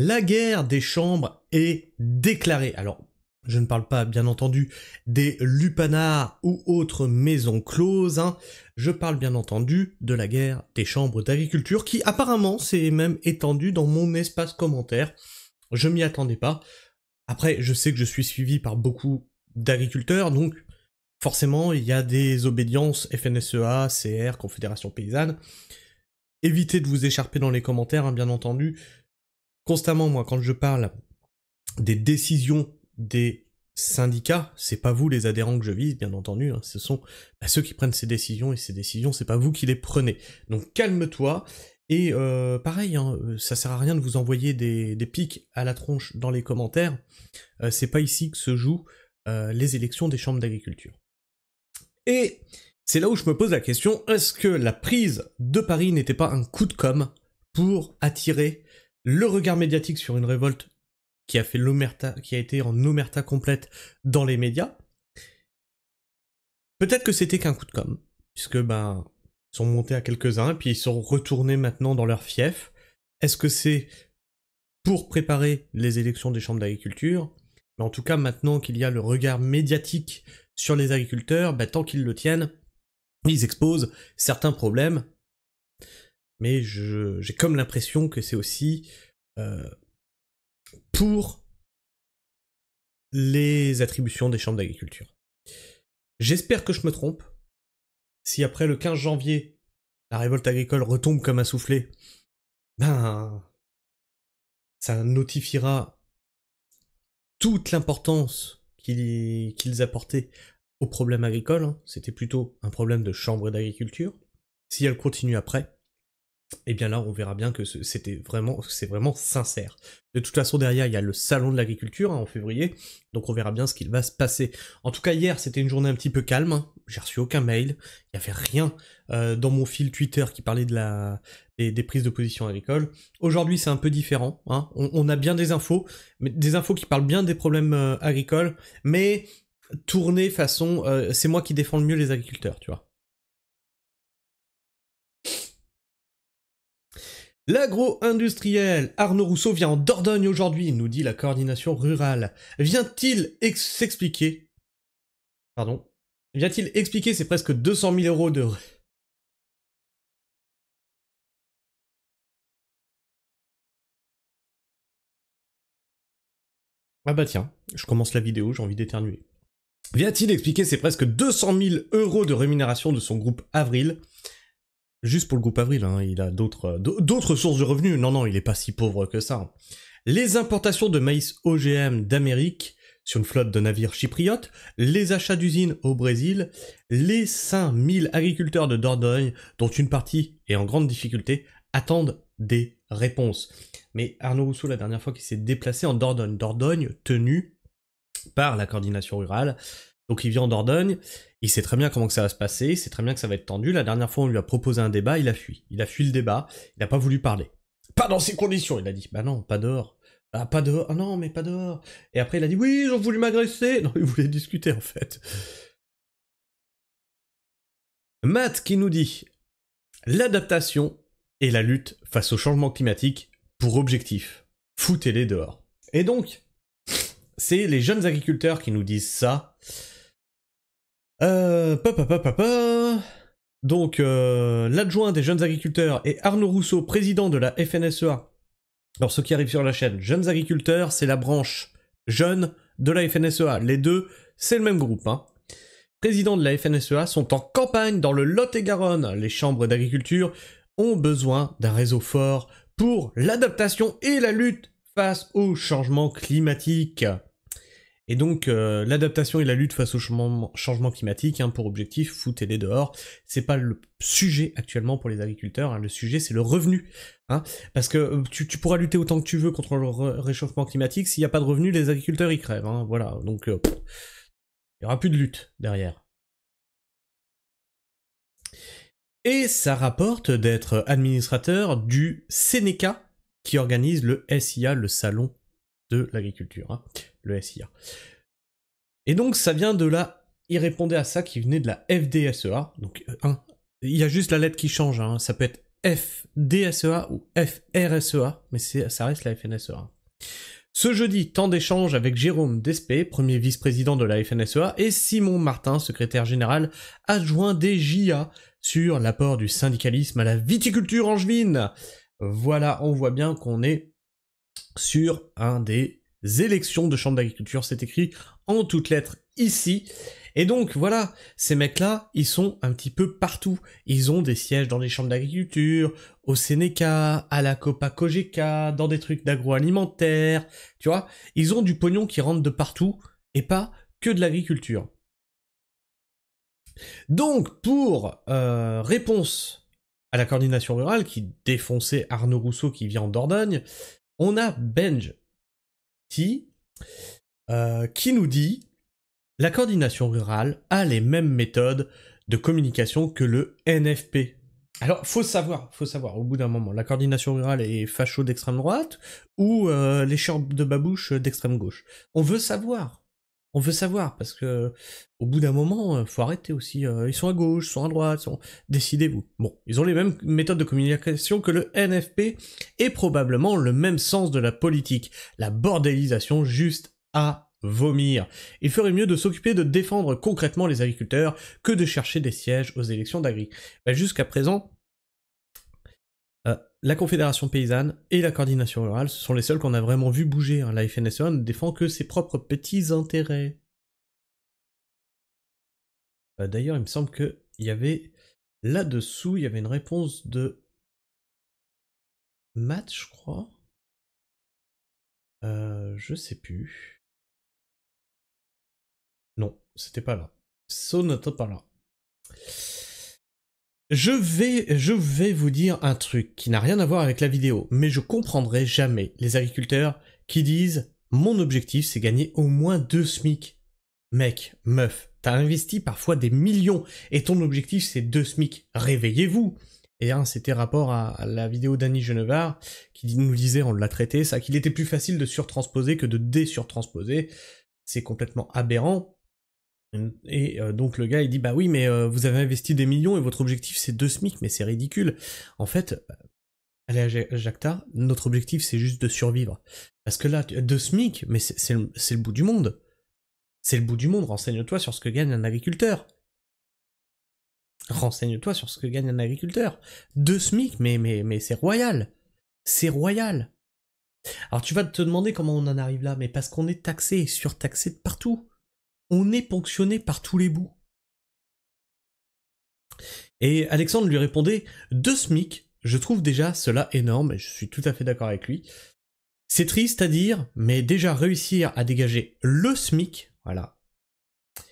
La guerre des chambres est déclarée. Alors, je ne parle pas, bien entendu, des lupanards ou autres maisons closes, hein. Je parle bien entendu de la guerre des chambres d'agriculture qui apparemment s'est même étendue dans mon espace commentaire. Je m'y attendais pas. Après, je sais que je suis suivi par beaucoup d'agriculteurs, donc forcément, il y a des obédiences FNSEA, CR, Confédération Paysanne. Évitez de vous écharper dans les commentaires, hein, bien entendu. Constamment, moi, quand je parle des décisions des syndicats, c'est pas vous les adhérents que je vise, bien entendu, hein, ce sont ceux qui prennent ces décisions, et ces décisions, c'est pas vous qui les prenez. Donc calme-toi, et pareil, hein, ça sert à rien de vous envoyer des pics à la tronche dans les commentaires, c'est pas ici que se jouent les élections des chambres d'agriculture. Et c'est là où je me pose la question, est-ce que la prise de Paris n'était pas un coup de com' pour attirer le regard médiatique sur une révolte qui a fait l'omerta, qui a été en omerta complète dans les médias? Peut-être que c'était qu'un coup de com', puisque ils sont montés à quelques-uns, puis ils sont retournés maintenant dans leur fief. Est-ce que c'est pour préparer les élections des chambres d'agriculture? Mais en tout cas, maintenant qu'il y a le regard médiatique sur les agriculteurs, tant qu'ils le tiennent, ils exposent certains problèmes. Mais j'ai comme l'impression que c'est aussi pour les attributions des chambres d'agriculture. J'espère que je me trompe. Si après le 15 janvier, la révolte agricole retombe comme un soufflé, ça notifiera toute l'importance qu'ils apportaient au problème agricole. Hein. C'était plutôt un problème de chambre d'agriculture. Si elle continue après, et bien là, on verra bien que c'est vraiment sincère. De toute façon, derrière, il y a le salon de l'agriculture, hein, en février, donc on verra bien ce qu'il va se passer. En tout cas, hier, c'était une journée un petit peu calme, hein. J'ai reçu aucun mail, il n'y avait rien dans mon fil Twitter qui parlait des prises de position agricoles. Aujourd'hui, c'est un peu différent, hein. On a bien des infos, mais des infos qui parlent bien des problèmes agricoles, mais tournées façon, c'est moi qui défends le mieux les agriculteurs, tu vois. L'agro-industriel Arnaud Rousseau vient en Dordogne aujourd'hui, nous dit la coordination rurale. Vient-il expliquer ces presque 200 000 euros de... Ah bah tiens, je commence la vidéo, j'ai envie d'éternuer. Vient-il expliquer ces presque 200 000 euros de rémunération de son groupe Avril? Juste pour le groupe Avril, hein, il a d'autres sources de revenus. Non, il est pas si pauvre que ça. Les importations de maïs OGM d'Amérique sur une flotte de navires chypriotes, les achats d'usines au Brésil, les 5000 agriculteurs de Dordogne, dont une partie est en grande difficulté, attendent des réponses. Mais Arnaud Rousseau, la dernière fois qu'il s'est déplacé en Dordogne tenue par la coordination rurale, donc il vient en Dordogne, il sait très bien comment que ça va se passer, il sait très bien que ça va être tendu. La dernière fois on lui a proposé un débat, il a fui le débat, il n'a pas voulu parler. Pas dans ces conditions, il a dit. Bah non, pas dehors. Ah, pas dehors. Ah non, mais pas dehors. Et après il a dit oui, ils ont voulu m'agresser. Non, il voulait discuter en fait. Matt qui nous dit l'adaptation et la lutte face au changement climatique pour objectif. Foutez-les dehors. Et donc, c'est les jeunes agriculteurs qui nous disent ça. Donc, l'adjoint des jeunes agriculteurs est Arnaud Rousseau, président de la FNSEA. Alors, ceux qui arrivent sur la chaîne, jeunes agriculteurs, c'est la branche jeune de la FNSEA. Les deux, c'est le même groupe. Hein. Présidents de la FNSEA sont en campagne dans le Lot-et-Garonne. Les chambres d'agriculture ont besoin d'un réseau fort pour l'adaptation et la lutte face au changement climatique. Et donc, l'adaptation et la lutte face au changement climatique, hein, pour objectif, foutez-les dehors. C'est pas le sujet actuellement pour les agriculteurs, hein, le sujet c'est le revenu. Hein, parce que tu pourras lutter autant que tu veux contre le réchauffement climatique, s'il n'y a pas de revenu, les agriculteurs ils crèvent. Hein, voilà, donc il n'y aura plus de lutte derrière. Et ça rapporte d'être administrateur du Sénéca, qui organise le SIA, le salon de l'agriculture, hein, le SIA. Et donc ça vient de là, il répondait à ça qui venait de la FDSEA, donc il y a juste la lettre qui change, hein, ça peut être FDSEA ou FRSEA, mais ça reste la FNSEA. Ce jeudi, temps d'échange avec Jérôme Despé, premier vice-président de la FNSEA, et Simon Martin, secrétaire général adjoint des JA, sur l'apport du syndicalisme à la viticulture angevine. Voilà, on voit bien qu'on est sur un des élections de chambre d'agriculture, c'est écrit en toutes lettres ici. Et donc voilà, ces mecs-là, ils sont un petit peu partout. Ils ont des sièges dans les chambres d'agriculture, au Sénéca, à la Copa Cogeca, dans des trucs d'agroalimentaire, tu vois. Ils ont du pognon qui rentre de partout, et pas que de l'agriculture. Donc, pour réponse à la coordination rurale, qui défonçait Arnaud Rousseau qui vient en Dordogne, on a Benj qui nous dit « La coordination rurale a les mêmes méthodes de communication que le NFP. » Alors, faut savoir, au bout d'un moment, la coordination rurale est facho d'extrême droite ou les shorts de babouche d'extrême gauche. On veut savoir, parce que au bout d'un moment, faut arrêter aussi. Ils sont à gauche, ils sont à droite, décidez-vous. Bon, ils ont les mêmes méthodes de communication que le NFP et probablement le même sens de la politique. La bordélisation juste à vomir. Il ferait mieux de s'occuper de défendre concrètement les agriculteurs que de chercher des sièges aux élections d'agri. Jusqu'à présent, la Confédération Paysanne et la Coordination Rurale, ce sont les seuls qu'on a vraiment vu bouger. La FNSEA ne défend que ses propres petits intérêts. D'ailleurs, il me semble qu'il y avait là-dessous, il y avait une réponse de Matt, je crois. Je sais plus. Non, c'était pas là. Ça n'était pas là. Je vais vous dire un truc qui n'a rien à voir avec la vidéo, mais je comprendrai jamais les agriculteurs qui disent « Mon objectif, c'est gagner au moins 2 SMIC. » Mec, meuf, t'as investi parfois des millions, et ton objectif, c'est 2 SMIC. Réveillez-vous. Et c'était rapport à la vidéo d'Annie Genevard, qui nous disait, on l'a traité, ça, qu'il était plus facile de surtransposer que de désurtransposer. C'est complètement aberrant. Et donc le gars il dit bah oui mais vous avez investi des millions et votre objectif c'est 2 SMIC, mais c'est ridicule. En fait, allez à Jacta, notre objectif c'est juste de survivre. Parce que là, 2 SMIC, mais c'est le bout du monde. C'est le bout du monde, renseigne-toi sur ce que gagne un agriculteur. Renseigne-toi sur ce que gagne un agriculteur. 2 SMIC, mais c'est royal. C'est royal. Alors tu vas te demander comment on en arrive là, mais parce qu'on est taxé et surtaxé de partout. On est ponctionné par tous les bouts. Et Alexandre lui répondait « 2 SMIC, je trouve déjà cela énorme, et je suis tout à fait d'accord avec lui. C'est triste à dire, mais déjà réussir à dégager le SMIC, voilà,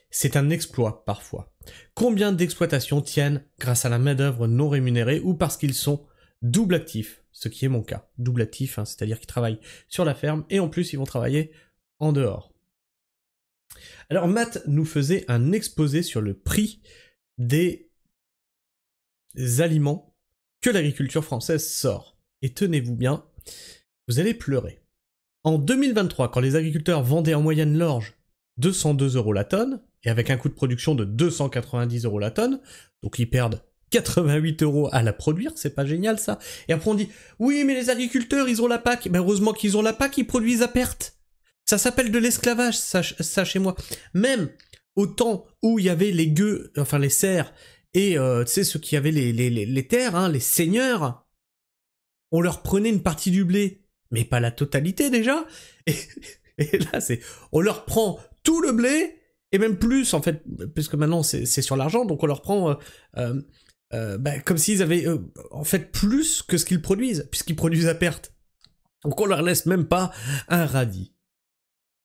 c'est un exploit parfois. Combien d'exploitations tiennent grâce à la main-d'œuvre non rémunérée ou parce qu'ils sont double actifs, ce qui est mon cas. Double actif, c'est-à-dire qu'ils travaillent sur la ferme et en plus ils vont travailler en dehors. » Alors Matt nous faisait un exposé sur le prix des aliments que l'agriculture française sort. Et tenez-vous bien, vous allez pleurer. En 2023, quand les agriculteurs vendaient en moyenne l'orge 202 € la tonne, et avec un coût de production de 290 € la tonne, donc ils perdent 88 € à la produire, c'est pas génial ça. Et après on dit, oui mais les agriculteurs ils ont la PAC, ben heureusement qu'ils ont la PAC, ils produisent à perte. Ça s'appelle de l'esclavage, ça chez moi. Même au temps où il y avait les gueux, enfin les serfs, et tu sais ceux qui avaient les terres, les seigneurs, on leur prenait une partie du blé, mais pas la totalité déjà. Et là on leur prend tout le blé, et même plus en fait, puisque maintenant c'est sur l'argent, donc on leur prend comme s'ils avaient en fait plus que ce qu'ils produisent, puisqu'ils produisent à perte. Donc on leur laisse même pas un radis.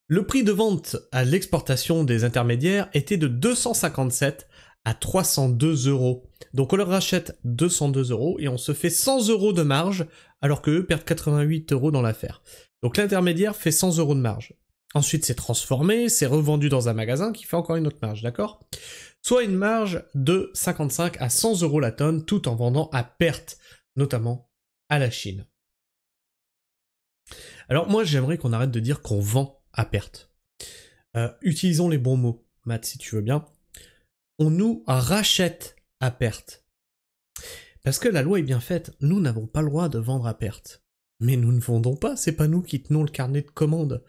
Le prix de vente à l'exportation des intermédiaires était de 257 à 302 €. Donc on leur rachète 202 € et on se fait 100 € de marge, alors qu'eux perdent 88 € dans l'affaire. Donc l'intermédiaire fait 100 € de marge. Ensuite c'est transformé, c'est revendu dans un magasin qui fait encore une autre marge, d'accord ? Soit une marge de 55 à 100 € la tonne, tout en vendant à perte, notamment à la Chine. Alors moi j'aimerais qu'on arrête de dire qu'on vend à perte. Utilisons les bons mots, Matt, si tu veux bien. On nous rachète à perte. Parce que la loi est bien faite, nous n'avons pas le droit de vendre à perte. Mais nous ne vendons pas, c'est pas nous qui tenons le carnet de commandes.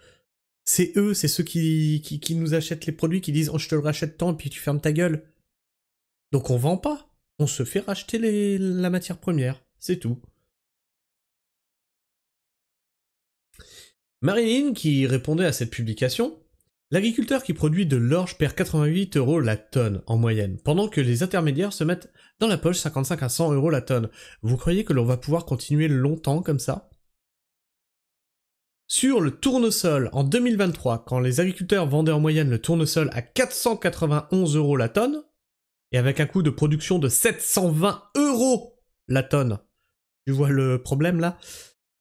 C'est eux, c'est ceux qui nous achètent les produits, qui disent « Oh, je te le rachète tant, et puis tu fermes ta gueule ». Donc on vend pas, on se fait racheter la matière première, c'est tout. Marilyn, qui répondait à cette publication, l'agriculteur qui produit de l'orge perd 88 € la tonne en moyenne, pendant que les intermédiaires se mettent dans la poche 55 à 100 € la tonne. Vous croyez que l'on va pouvoir continuer longtemps comme ça ? Sur le tournesol, en 2023, quand les agriculteurs vendaient en moyenne le tournesol à 491 € la tonne, et avec un coût de production de 720 € la tonne, tu vois le problème là ?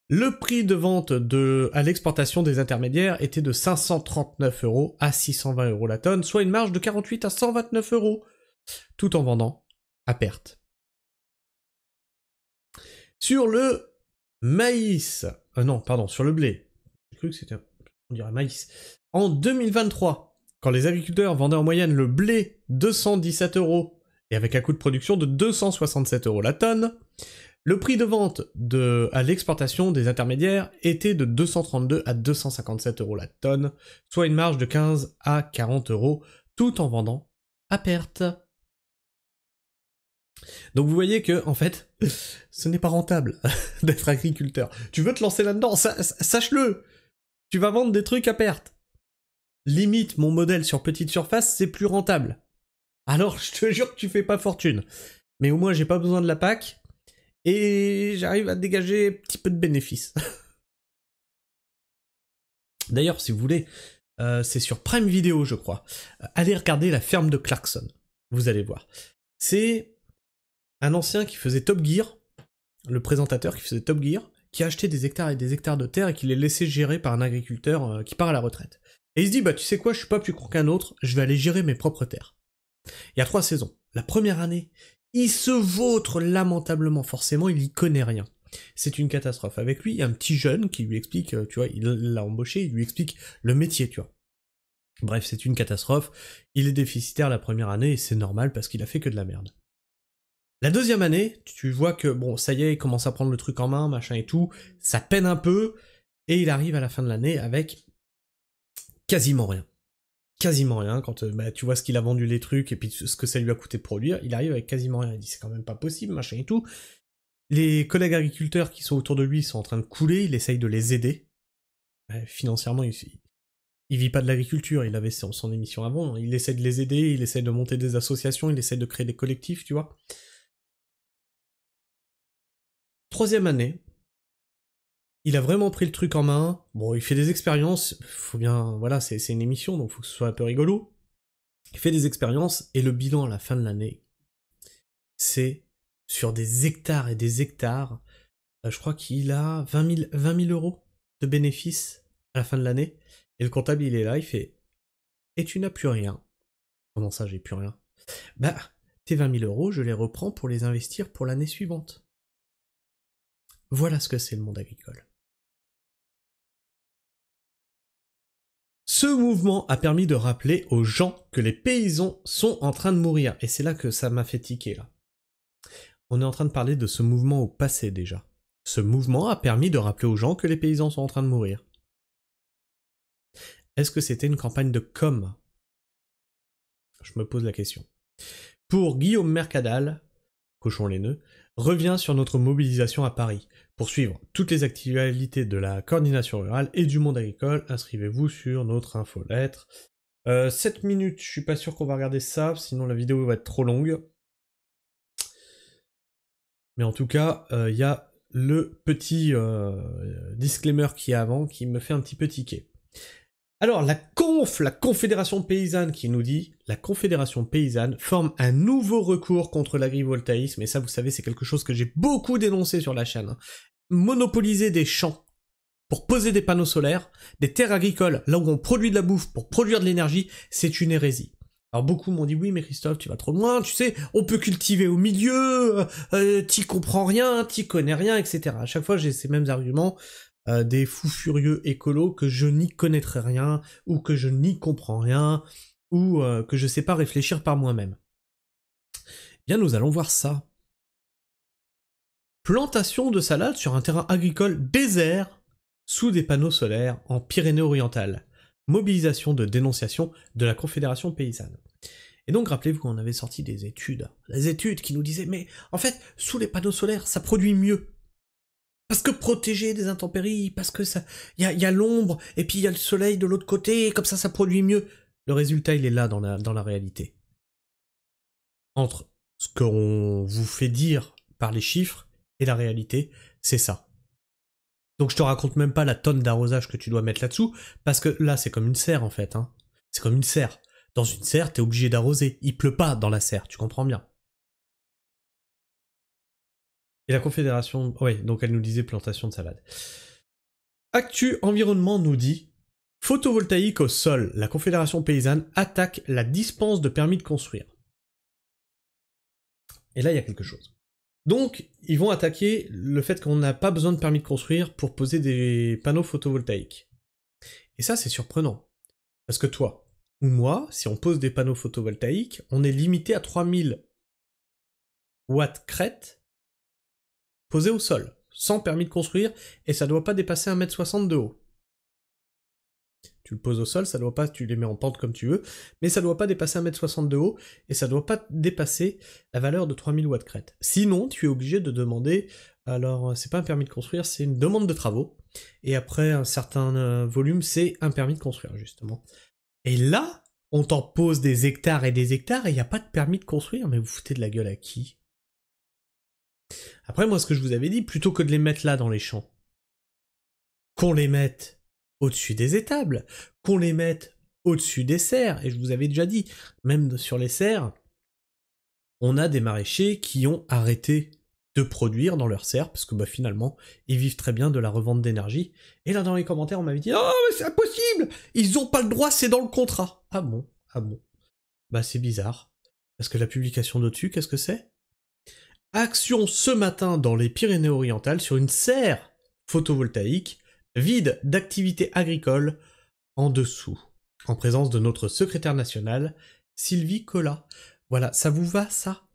Le prix de vente à l'exportation des intermédiaires était de 539 € à 620 € la tonne, soit une marge de 48 à 129 €, tout en vendant à perte. Sur le maïs, sur le blé, j'ai cru que c'était, on dirait maïs, en 2023, quand les agriculteurs vendaient en moyenne le blé 217 € et avec un coût de production de 267 € la tonne, le prix de vente à l'exportation des intermédiaires était de 232 à 257 € la tonne, soit une marge de 15 à 40 €, tout en vendant à perte. Donc vous voyez que, en fait, ce n'est pas rentable d'être agriculteur. Tu veux te lancer là-dedans, sache-le. Tu vas vendre des trucs à perte. Limite, mon modèle sur petite surface, c'est plus rentable. Alors, je te jure que tu fais pas fortune. Mais au moins, j'ai pas besoin de la PAC, et j'arrive à dégager un petit peu de bénéfices. D'ailleurs, si vous voulez, c'est sur Prime Video, je crois. Allez regarder La ferme de Clarkson. Vous allez voir. C'est un ancien qui faisait Top Gear, le présentateur qui faisait Top Gear, qui a acheté des hectares et des hectares de terre et qui les laissait gérer par un agriculteur qui part à la retraite. Et il se dit, bah tu sais quoi, je suis pas plus con qu'un autre, je vais aller gérer mes propres terres. Il y a 3 saisons. La première année, il se vautre lamentablement, forcément, il y connaît rien. C'est une catastrophe. Avec lui, il y a un petit jeune qui lui explique, tu vois, il l'a embauché, il lui explique le métier, tu vois. Bref, c'est une catastrophe. Il est déficitaire la première année, et c'est normal parce qu'il a fait que de la merde. La deuxième année, tu vois que, bon, ça y est, il commence à prendre le truc en main, machin et tout, ça peine un peu, et il arrive à la fin de l'année avec quasiment rien. Quasiment rien, quand tu vois ce qu'il a vendu les trucs, et puis ce que ça lui a coûté de produire, il arrive avec quasiment rien, il dit c'est quand même pas possible, machin et tout. Les collègues agriculteurs qui sont autour de lui sont en train de couler, il essaye de les aider. Financièrement, il vit pas de l'agriculture, il avait son émission avant, il essaie de les aider, il essaie de monter des associations, il essaie de créer des collectifs, tu vois. 3e année, il a vraiment pris le truc en main, bon, il fait des expériences, faut bien, voilà, c'est une émission, donc faut que ce soit un peu rigolo. Il fait des expériences, et le bilan à la fin de l'année, c'est sur des hectares et des hectares, je crois qu'il a 20 000 € de bénéfices à la fin de l'année, et le comptable il est là, il fait « Et tu n'as plus rien ». Comment ça, j'ai plus rien ? Bah, tes 20 000 €, je les reprends pour les investir pour l'année suivante. Voilà ce que c'est le monde agricole. Ce mouvement a permis de rappeler aux gens que les paysans sont en train de mourir, et c'est là que ça m'a fait tiquer, là. On est en train de parler de ce mouvement au passé, déjà. Ce mouvement a permis de rappeler aux gens que les paysans sont en train de mourir. Est-ce que c'était une campagne de com'? Je me pose la question. Pour Guillaume Mercadal, cochon laineux, revient sur notre mobilisation à Paris. Pour suivre toutes les actualités de la coordination rurale et du monde agricole, inscrivez-vous sur notre infolettre. 7 minutes, je suis pas sûr qu'on va regarder ça, sinon la vidéo va être trop longue. Mais en tout cas, il y a le petit disclaimer qui est avant qui me fait un petit peu tiquer. Alors, la Confédération Paysanne qui nous dit « La Confédération Paysanne forme un nouveau recours contre l'agrivoltaïsme », et ça, vous savez, c'est quelque chose que j'ai beaucoup dénoncé sur la chaîne. Monopoliser des champs pour poser des panneaux solaires, des terres agricoles, là où on produit de la bouffe pour produire de l'énergie, c'est une hérésie. Alors beaucoup m'ont dit « Oui, mais Christophe, tu vas trop loin, tu sais, on peut cultiver au milieu, t'y comprends rien, t'y connais rien, etc. » À chaque fois, j'ai ces mêmes arguments. Des fous furieux écolos que je n'y connaîtrai rien, ou que je n'y comprends rien, ou que je sais pas réfléchir par moi-même. Bien, nous allons voir ça. Plantation de salade sur un terrain agricole désert sous des panneaux solaires en Pyrénées-Orientales. Mobilisation de dénonciation de la Confédération paysanne. Et donc rappelez-vous qu'on avait sorti des études qui nous disaient mais en fait sous les panneaux solaires ça produit mieux. Parce que protéger des intempéries, parce que ça, y a l'ombre et puis il y a le soleil de l'autre côté, et comme ça produit mieux. Le résultat il est là dans la réalité. Entre ce qu'on vous fait dire par les chiffres et la réalité, c'est ça. Donc je te raconte même pas la tonne d'arrosage que tu dois mettre là-dessous, parce que là c'est comme une serre en fait, hein. C'est comme une serre. Dans une serre, t'es obligé d'arroser. Il pleut pas dans la serre, tu comprends bien. Et la Confédération... Ouais, donc elle nous disait plantation de salade. Actu Environnement nous dit photovoltaïque au sol. La Confédération paysanne attaque la dispense de permis de construire. Et là, il y a quelque chose. Donc, ils vont attaquer le fait qu'on n'a pas besoin de permis de construire pour poser des panneaux photovoltaïques. Et ça, c'est surprenant. Parce que toi, ou moi, si on pose des panneaux photovoltaïques, on est limité à 3000 watts crête posés au sol, sans permis de construire, et ça doit pas dépasser 1,60 m de haut. Tu le poses au sol, ça doit pas, tu les mets en pente comme tu veux, mais ça doit pas dépasser 1,60 m de haut, et ça doit pas dépasser la valeur de 3000 watts crête. Sinon, tu es obligé de demander, alors c'est pas un permis de construire, c'est une demande de travaux, et après un certain volume, c'est un permis de construire, justement. Et là, on t'en pose des hectares, et il n'y a pas de permis de construire, mais vous foutez de la gueule à qui? Après, moi, ce que je vous avais dit, plutôt que de les mettre là dans les champs, qu'on les mette au-dessus des étables, qu'on les mette au-dessus des serres, et je vous avais déjà dit, même sur les serres, on a des maraîchers qui ont arrêté de produire dans leurs serres, parce que bah, finalement, ils vivent très bien de la revente d'énergie, et là dans les commentaires, on m'avait dit « Oh, mais c'est impossible! Ils ont pas le droit, c'est dans le contrat !» Ah bon? Ah bon? Bah c'est bizarre, parce que la publication d'au-dessus, qu'est-ce que c'est? Action ce matin dans les Pyrénées-Orientales sur une serre photovoltaïque vide d'activité agricole en dessous, en présence de notre secrétaire nationale, Sylvie Collat. Voilà, ça vous va ça?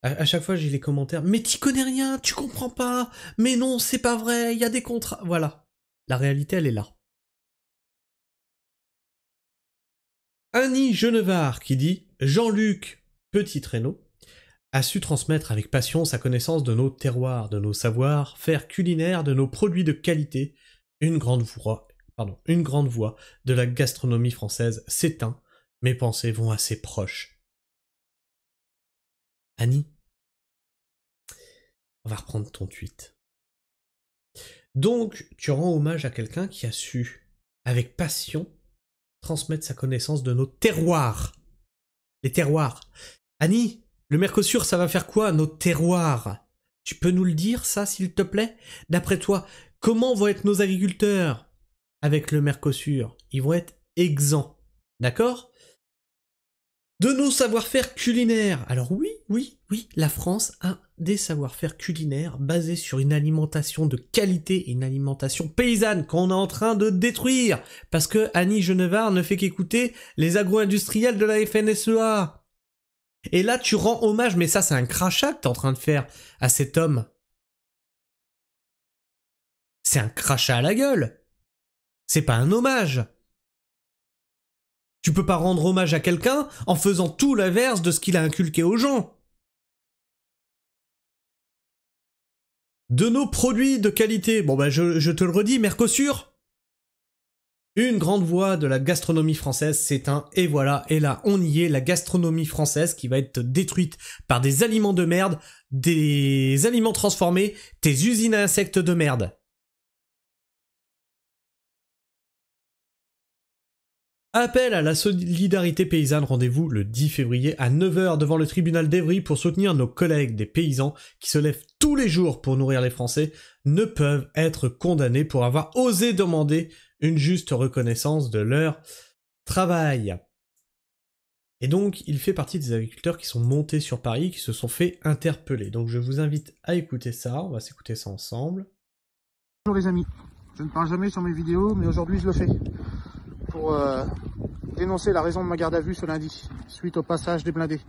À chaque fois j'ai les commentaires, mais t'y connais rien, tu comprends pas, mais non, c'est pas vrai, il y a des contrats. Voilà, la réalité elle est là. Annie Genevard qui dit Jean-Luc Petit Traîneau a su transmettre avec passion sa connaissance de nos terroirs, de nos savoir-faire culinaires, de nos produits de qualité. Une grande voix de la gastronomie française s'éteint. Mes pensées vont à ses proches. Annie, on va reprendre ton tweet. Donc, tu rends hommage à quelqu'un qui a su, avec passion, transmettre sa connaissance de nos terroirs. Les terroirs. Annie, le Mercosur, ça va faire quoi, nos terroirs? Tu peux nous le dire, ça, s'il te plaît? D'après toi, comment vont être nos agriculteurs avec le Mercosur? Ils vont être exempts, d'accord? De nos savoir-faire culinaires. Alors oui, la France a des savoir-faire culinaires basés sur une alimentation de qualité, une alimentation paysanne qu'on est en train de détruire. Parce que Annie Genevard ne fait qu'écouter les agro-industriels de la FNSEA. Et là, tu rends hommage, mais ça, c'est un crachat que t'es en train de faire à cet homme. C'est un crachat à la gueule. C'est pas un hommage. Tu peux pas rendre hommage à quelqu'un en faisant tout l'inverse de ce qu'il a inculqué aux gens. De nos produits de qualité, bon bah je te le redis, Mercosur. Une grande voix de la gastronomie française s'éteint, et voilà, et là, on y est, la gastronomie française qui va être détruite par des aliments de merde, des aliments transformés, tes usines à insectes de merde. Appel à la solidarité paysanne, rendez-vous le 10 février à 9 h devant le tribunal d'Evry pour soutenir nos collègues des paysans qui se lèvent tous les jours pour nourrir les Français, ne peuvent être condamnés pour avoir osé demander une juste reconnaissance de leur travail. Et donc, il fait partie des agriculteurs qui sont montés sur Paris, qui se sont fait interpeller. Donc je vous invite à écouter ça, on va s'écouter ça ensemble. Bonjour les amis, je ne parle jamais sur mes vidéos, mais aujourd'hui je le fais. Pour dénoncer la raison de ma garde à vue ce lundi, suite au passage des blindés.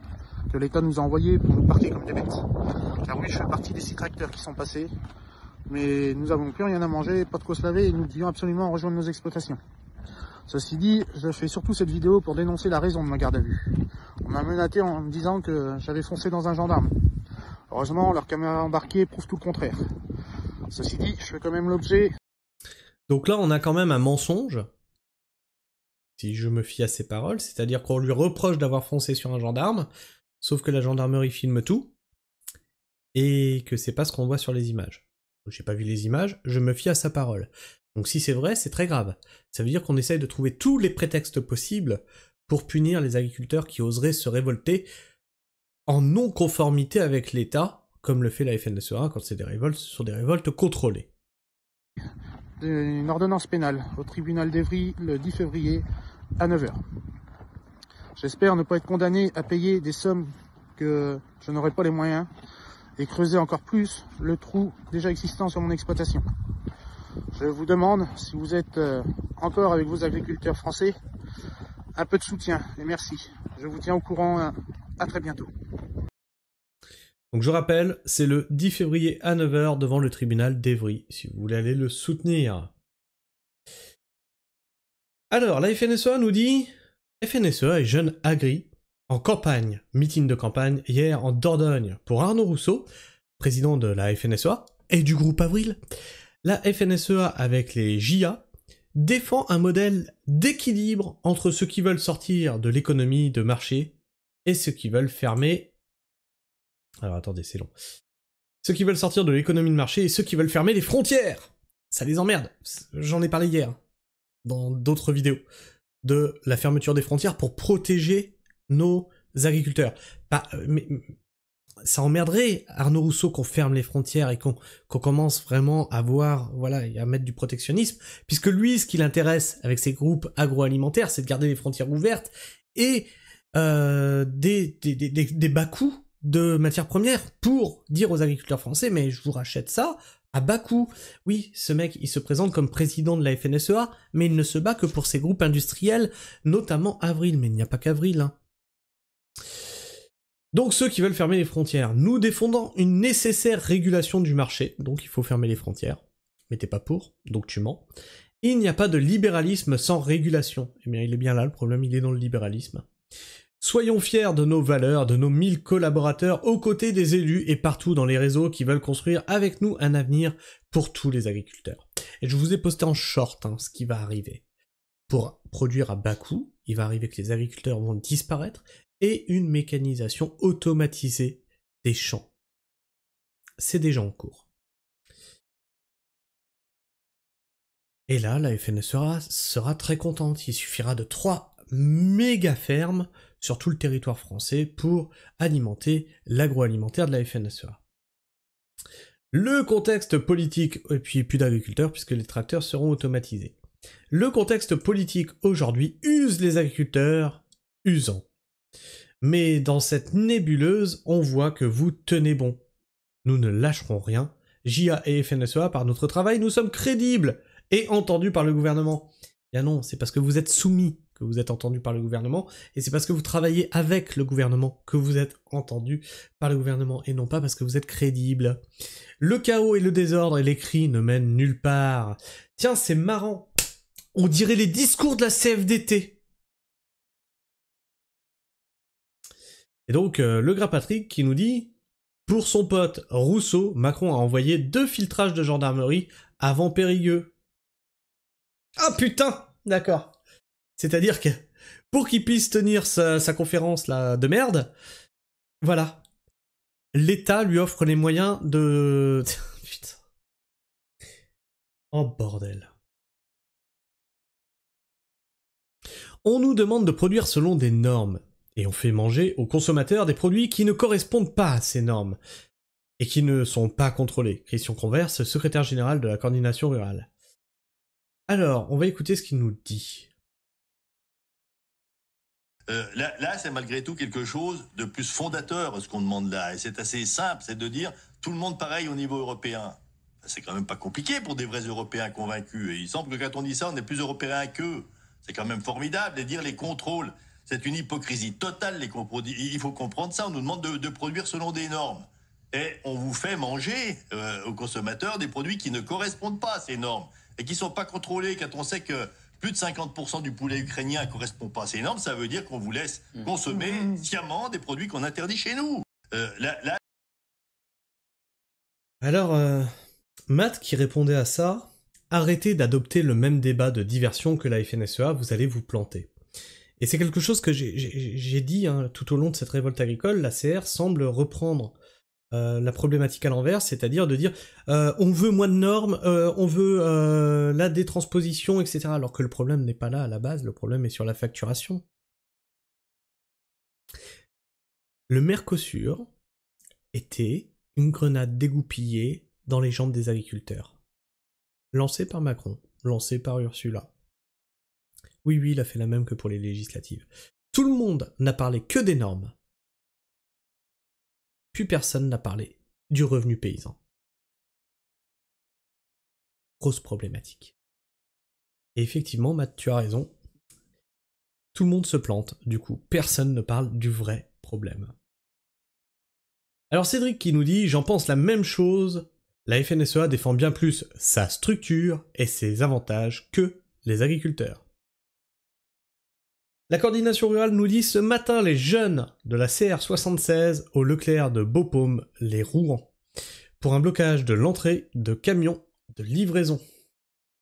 que l'État nous a envoyés pour nous parquer comme des bêtes. Car oui, je fais partie des 6 tracteurs qui sont passés, mais nous avons plus rien à manger, pas de quoi se laver et nous devions absolument rejoindre nos exploitations. Ceci dit, je fais surtout cette vidéo pour dénoncer la raison de ma garde à vue. On m'a menacé en me disant que j'avais foncé dans un gendarme. Heureusement, leur caméra embarquée prouve tout le contraire. Ceci dit, je fais quand même l'objet... Donc là, on a quand même un mensonge, si je me fie à ses paroles, c'est-à-dire qu'on lui reproche d'avoir foncé sur un gendarme, sauf que la gendarmerie filme tout, et que c'est pas ce qu'on voit sur les images. J'ai pas vu les images, je me fie à sa parole. Donc si c'est vrai, c'est très grave. Ça veut dire qu'on essaye de trouver tous les prétextes possibles pour punir les agriculteurs qui oseraient se révolter en non-conformité avec l'État, comme le fait la FNSEA quand c'est des révoltes, ce sont des révoltes contrôlées. Une ordonnance pénale au tribunal d'Evry le 10 février à 9 h. J'espère ne pas être condamné à payer des sommes que je n'aurai pas les moyens et creuser encore plus le trou déjà existant sur mon exploitation. Je vous demande, si vous êtes encore avec vos agriculteurs français, un peu de soutien et merci. Je vous tiens au courant, à très bientôt. Donc je rappelle, c'est le 10 février à 9 h devant le tribunal d'Evry, si vous voulez aller le soutenir. Alors, la FNSEA nous dit « FNSEA et jeunes agri en campagne, meeting de campagne hier en Dordogne pour Arnaud Rousseau, président de la FNSEA et du groupe Avril. La FNSEA avec les JA défend un modèle d'équilibre entre ceux qui veulent sortir de l'économie de marché et ceux qui veulent fermer... Alors attendez, c'est long. Ceux qui veulent sortir de l'économie de marché et ceux qui veulent fermer les frontières. Ça les emmerde. J'en ai parlé hier, dans d'autres vidéos, de la fermeture des frontières pour protéger nos agriculteurs. Mais ça emmerderait Arnaud Rousseau qu'on ferme les frontières et qu'on commence vraiment à voir, voilà, et à mettre du protectionnisme, puisque lui, ce qui l'intéresse avec ses groupes agroalimentaires, c'est de garder les frontières ouvertes et des bas-coûts de matières premières pour dire aux agriculteurs français « mais je vous rachète ça à bas coût ». Oui, ce mec, il se présente comme président de la FNSEA, mais il ne se bat que pour ses groupes industriels, notamment Avril, mais il n'y a pas qu'Avril, hein. Donc ceux qui veulent fermer les frontières, nous défendons une nécessaire régulation du marché, donc il faut fermer les frontières, mais t'es pas pour, donc tu mens. Il n'y a pas de libéralisme sans régulation. Eh bien il est bien là, le problème il est dans le libéralisme. Soyons fiers de nos valeurs, de nos 1000 collaborateurs aux côtés des élus et partout dans les réseaux qui veulent construire avec nous un avenir pour tous les agriculteurs. Et je vous ai posté en short ce qui va arriver. Pour produire à bas coût, il va arriver que les agriculteurs vont disparaître et une mécanisation automatisée des champs. C'est déjà en cours. Et là, la FNSEA sera très contente. Il suffira de 3 méga fermes sur tout le territoire français pour alimenter l'agroalimentaire de la FNSEA. Le contexte politique, et puis plus d'agriculteurs puisque les tracteurs seront automatisés. Le contexte politique aujourd'hui use les agriculteurs usants. Mais dans cette nébuleuse, on voit que vous tenez bon. Nous ne lâcherons rien. JA et FNSEA, par notre travail, nous sommes crédibles et entendus par le gouvernement. Bien non, c'est parce que vous êtes soumis que vous êtes entendus par le gouvernement, et c'est parce que vous travaillez avec le gouvernement que vous êtes entendus par le gouvernement, et non pas parce que vous êtes crédibles. Le chaos et le désordre et les cris ne mènent nulle part. Tiens, c'est marrant. On dirait les discours de la CFDT. Et donc, le gras Patrick qui nous dit « Pour son pote Rousseau, Macron a envoyé 2 filtrages de gendarmerie avant Périgueux. » Ah putain, d'accord. C'est-à-dire que pour qu'il puisse tenir sa conférence là de merde, voilà, l'État lui offre les moyens de... Putain. Oh bordel. On nous demande de produire selon des normes, et on fait manger aux consommateurs des produits qui ne correspondent pas à ces normes, et qui ne sont pas contrôlés. Christian Converse, secrétaire général de la coordination rurale. Alors, on va écouter ce qu'il nous dit. Là, c'est malgré tout quelque chose de plus fondateur, ce qu'on demande là. Et c'est assez simple, c'est de dire tout le monde pareil au niveau européen. C'est quand même pas compliqué pour des vrais Européens convaincus. Et il semble que quand on dit ça, on est plus Européens qu'eux. C'est quand même formidable. Et dire les contrôles, C'est une hypocrisie totale, il faut comprendre ça. On nous demande de produire selon des normes. Et on vous fait manger aux consommateurs des produits qui ne correspondent pas à ces normes et qui ne sont pas contrôlés. Quand on sait que plus de 50% du poulet ukrainien ne correspond pas à ces normes, ça veut dire qu'on vous laisse consommer sciemment des produits qu'on interdit chez nous. Alors, Matt qui répondait à ça, arrêtez d'adopter le même débat de diversion que la FNSEA, vous allez vous planter. Et c'est quelque chose que j'ai dit tout au long de cette révolte agricole, la CR semble reprendre la problématique à l'envers, c'est-à-dire de dire on veut moins de normes, on veut la détransposition, etc. Alors que le problème n'est pas là à la base, le problème est sur la facturation. Le Mercosur était une grenade dégoupillée dans les jambes des agriculteurs. Lancée par Macron, lancée par Ursula. Oui, il a fait la même que pour les législatives. Tout le monde n'a parlé que des normes. Plus personne n'a parlé du revenu paysan. Grosse problématique. Et effectivement, Matt, tu as raison. Tout le monde se plante, du coup. Personne ne parle du vrai problème. Alors Cédric qui nous dit « J'en pense la même chose. La FNSEA défend bien plus sa structure et ses avantages que les agriculteurs. » La coordination rurale nous dit « Ce matin, les jeunes de la CR76 au Leclerc de Bapaume, les Rouen, pour un blocage de l'entrée de camions de livraison. »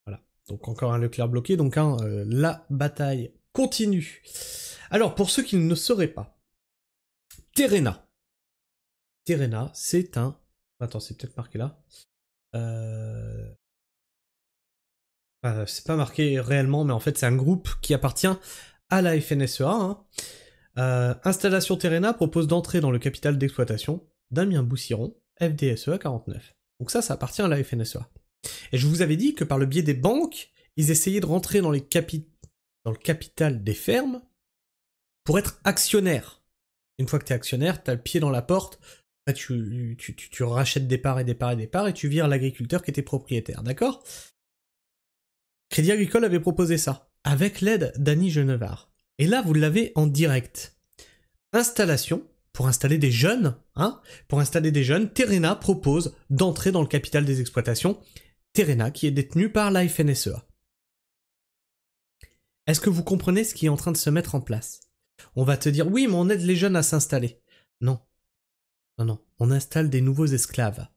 Voilà, donc encore un Leclerc bloqué, donc la bataille continue. Alors, pour ceux qui ne sauraient pas, Terena, c'est un... Attends, c'est peut-être marqué là. C'est pas marqué réellement, mais en fait, c'est un groupe qui appartient à la FNSEA. Installation Terena propose d'entrer dans le capital d'exploitation d'Amiens-Boussiron, FDSEA 49. Donc ça appartient à la FNSEA. Et je vous avais dit que par le biais des banques, ils essayaient de rentrer dans le capital des fermes pour être actionnaire. Une fois que tu es actionnaire, tu as le pied dans la porte, là, tu rachètes des parts et des parts et des parts et tu vires l'agriculteur qui était propriétaire, d'accord ? Crédit Agricole avait proposé ça, avec l'aide d'Annie Genevard. Et là, vous l'avez en direct. Installation, pour installer des jeunes, Terena propose d'entrer dans le capital des exploitations, Terena qui est détenu par la FNSEA. Est-ce que vous comprenez ce qui est en train de se mettre en place ? On va te dire, oui, mais on aide les jeunes à s'installer. Non, on installe des nouveaux esclaves,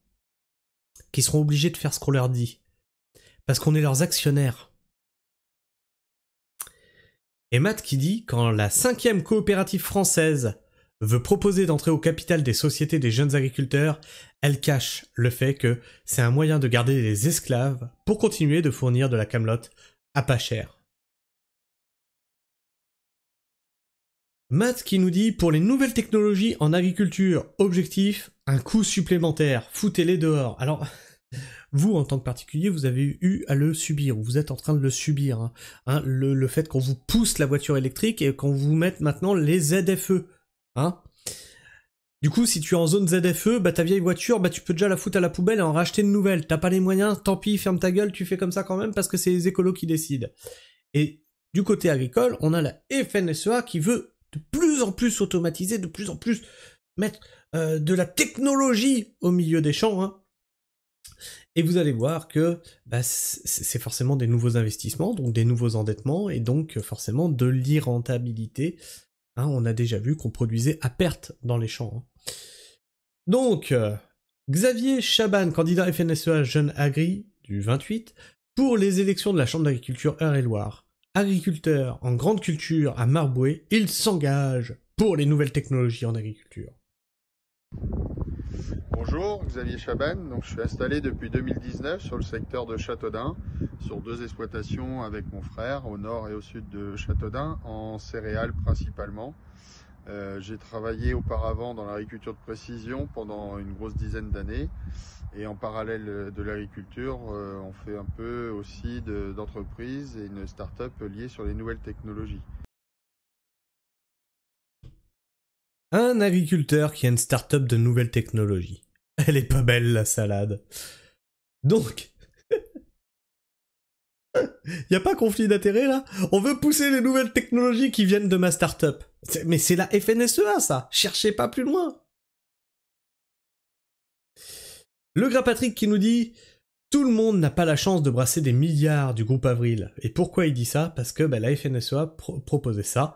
qui seront obligés de faire ce qu'on leur dit, parce qu'on est leurs actionnaires. Et Matt qui dit, quand la 5e coopérative française veut proposer d'entrer au capital des sociétés des jeunes agriculteurs, elle cache le fait que c'est un moyen de garder des esclaves pour continuer de fournir de la camelote à pas cher. Matt qui nous dit, pour les nouvelles technologies en agriculture, objectif, un coût supplémentaire, foutez-les dehors. Alors, vous, en tant que particulier, vous avez eu à le subir, ou vous êtes en train de le subir, le fait qu'on vous pousse la voiture électrique et qu'on vous mette maintenant les ZFE, Du coup, si tu es en zone ZFE, ta vieille voiture, tu peux déjà la foutre à la poubelle et en racheter une nouvelle. T'as pas les moyens, tant pis, ferme ta gueule, tu fais comme ça quand même parce que c'est les écolos qui décident. Et du côté agricole, on a la FNSEA qui veut de plus en plus automatiser, de plus en plus mettre de la technologie au milieu des champs. Et vous allez voir que c'est forcément des nouveaux investissements, donc des nouveaux endettements, et donc forcément de l'irrentabilité. On a déjà vu qu'on produisait à perte dans les champs. Donc, Xavier Chaban, candidat FNSEA Jeune Agri du 28, pour les élections de la Chambre d'agriculture Eure-et-Loire. Agriculteur en grande culture à Marboué, il s'engage pour les nouvelles technologies en agriculture. Bonjour, Xavier Chaban. Donc, je suis installé depuis 2019 sur le secteur de Châteaudun, sur 2 exploitations avec mon frère, au nord et au sud de Châteaudun, en céréales principalement. J'ai travaillé auparavant dans l'agriculture de précision pendant une grosse dizaine d'années. Et en parallèle de l'agriculture, on fait un peu aussi d'entreprise et une start-up liée sur les nouvelles technologies. Un agriculteur qui a une start-up de nouvelles technologies. Elle est pas belle la salade. Donc... Y a pas conflit d'intérêt là? On veut pousser les nouvelles technologies qui viennent de ma start-up. Mais c'est la FNSEA ça, cherchez pas plus loin. Le gras Patrick qui nous dit « Tout le monde n'a pas la chance de brasser des milliards du groupe Avril ». Et pourquoi il dit ça? Parce que la FNSEA proposait ça.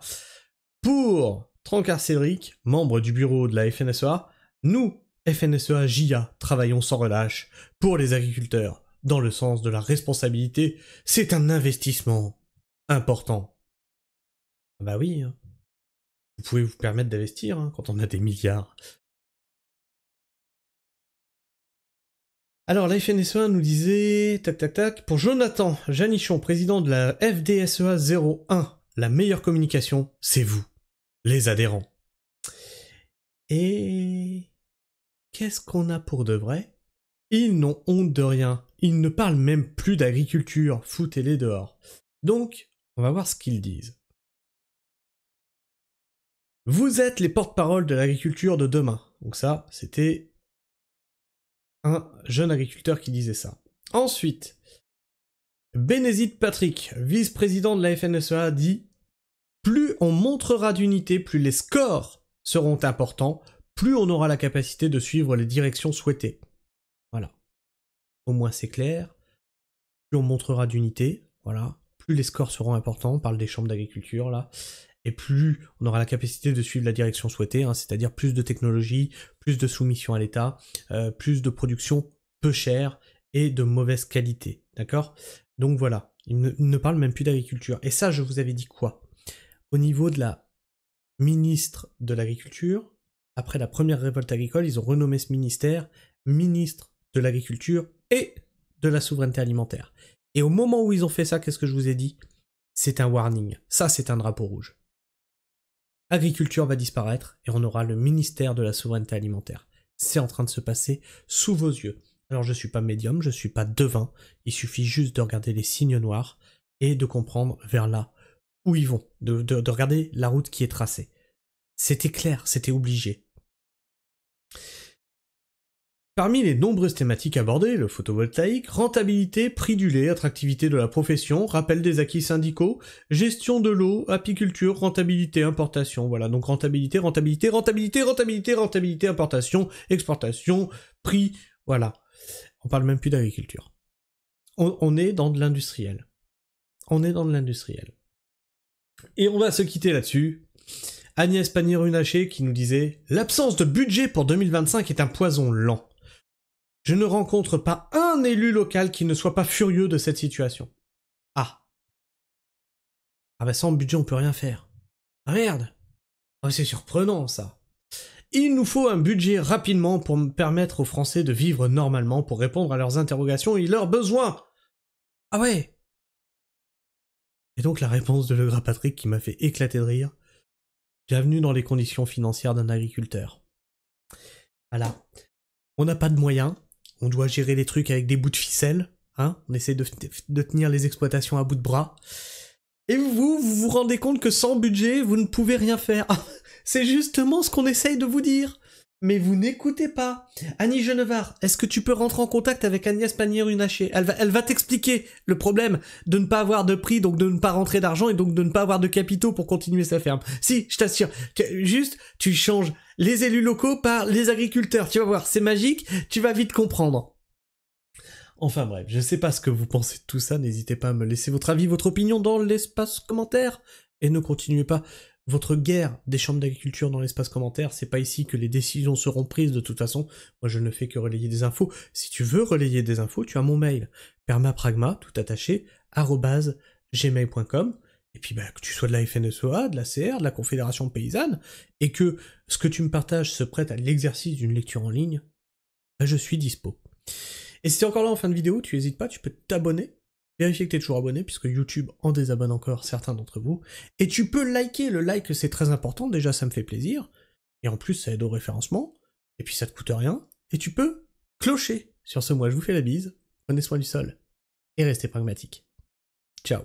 Pour Trancard Cédric, membre du bureau de la FNSEA, nous, FNSEA JA, travaillons sans relâche pour les agriculteurs. Dans le sens de la responsabilité, c'est un investissement important. Bah oui, hein. Vous pouvez vous permettre d'investir hein, quand on a des milliards. Alors la FNSEA nous disait, tac, pour Jonathan Janichon, président de la FDSEA 01, la meilleure communication, c'est vous, les adhérents. Et qu'est-ce qu'on a pour de vrai? Ils n'ont honte de rien, ils ne parlent même plus d'agriculture, foutez-les dehors. Donc, on va voir ce qu'ils disent. Vous êtes les porte-parole de l'agriculture de demain. Donc ça, c'était un jeune agriculteur qui disait ça. Ensuite, Bénézide Patrick, vice-président de la FNSEA, dit « Plus on montrera d'unité, plus les scores seront importants, plus on aura la capacité de suivre les directions souhaitées. » Voilà. Au moins c'est clair. Plus on montrera d'unité, voilà. Plus les scores seront importants, on parle des chambres d'agriculture là, et plus on aura la capacité de suivre la direction souhaitée, hein, c'est-à-dire plus de technologie, plus de soumission à l'État, plus de production peu chère et de mauvaise qualité, d'accord? Donc voilà, il ne parle même plus d'agriculture. Et ça, je vous avais dit quoi? Au niveau de la ministre de l'Agriculture, après la première révolte agricole, ils ont renommé ce ministère ministre de l'Agriculture et de la souveraineté alimentaire. Et au moment où ils ont fait ça, qu'est-ce que je vous ai dit? C'est un warning, ça c'est un drapeau rouge. Agriculture va disparaître et on aura le ministère de la souveraineté alimentaire. C'est en train de se passer sous vos yeux. Alors je suis pas médium, je suis pas devin, il suffit juste de regarder les signes noirs et de comprendre vers là où ils vont, de regarder la route qui est tracée. C'était clair, c'était obligé. Parmi les nombreuses thématiques abordées, le photovoltaïque, rentabilité, prix du lait, attractivité de la profession, rappel des acquis syndicaux, gestion de l'eau, apiculture, rentabilité, importation, voilà, donc rentabilité, importation, exportation, prix, voilà. On parle même plus d'agriculture. On est dans de l'industriel. On est dans de l'industriel. Et on va se quitter là-dessus. Agnès Pannier-Runacher qui nous disait « L'absence de budget pour 2025 est un poison lent. Je ne rencontre pas un élu local qui ne soit pas furieux de cette situation. » Ah. Ah bah sans budget on peut rien faire. Ah merde. Oh, c'est surprenant ça. Il nous faut un budget rapidement pour permettre aux Français de vivre normalement, pour répondre à leurs interrogations et leurs besoins. Ah ouais. Et donc la réponse de Le Gras Patrick qui m'a fait éclater de rire. Bienvenue dans les conditions financières d'un agriculteur. Voilà. On n'a pas de moyens, on doit gérer les trucs avec des bouts de ficelle, hein, on essaie de tenir les exploitations à bout de bras. Et vous rendez compte que sans budget, vous ne pouvez rien faire. Ah, c'est justement ce qu'on essaye de vous dire. Mais vous n'écoutez pas. Annie Genevard, est-ce que tu peux rentrer en contact avec Agnès Pannier-Runacher? Elle va t'expliquer le problème de ne pas avoir de prix, donc de ne pas rentrer d'argent et donc de ne pas avoir de capitaux pour continuer sa ferme. Si, je t'assure. Juste, tu changes les élus locaux par les agriculteurs. Tu vas voir, c'est magique, tu vas vite comprendre. Enfin bref, je sais pas ce que vous pensez de tout ça, n'hésitez pas à me laisser votre avis, votre opinion dans l'espace commentaire. Et ne continuez pas votre guerre des chambres d'agriculture dans l'espace commentaire, c'est pas ici que les décisions seront prises de toute façon, moi je ne fais que relayer des infos. Si tu veux relayer des infos, tu as mon mail, permapragma, tout attaché, @gmail.com, et puis que tu sois de la FNSEA, de la CR, de la Confédération Paysanne, et que ce que tu me partages se prête à l'exercice d'une lecture en ligne, je suis dispo. Et si t'es encore là en fin de vidéo, tu hésites pas, tu peux t'abonner, vérifier que t'es toujours abonné, puisque YouTube en désabonne encore certains d'entre vous, et tu peux liker, le like c'est très important, déjà ça me fait plaisir, et en plus ça aide au référencement, et puis ça te coûte rien, et tu peux clocher. Sur ce, moi je vous fais la bise, prenez soin du sol, et restez pragmatique. Ciao.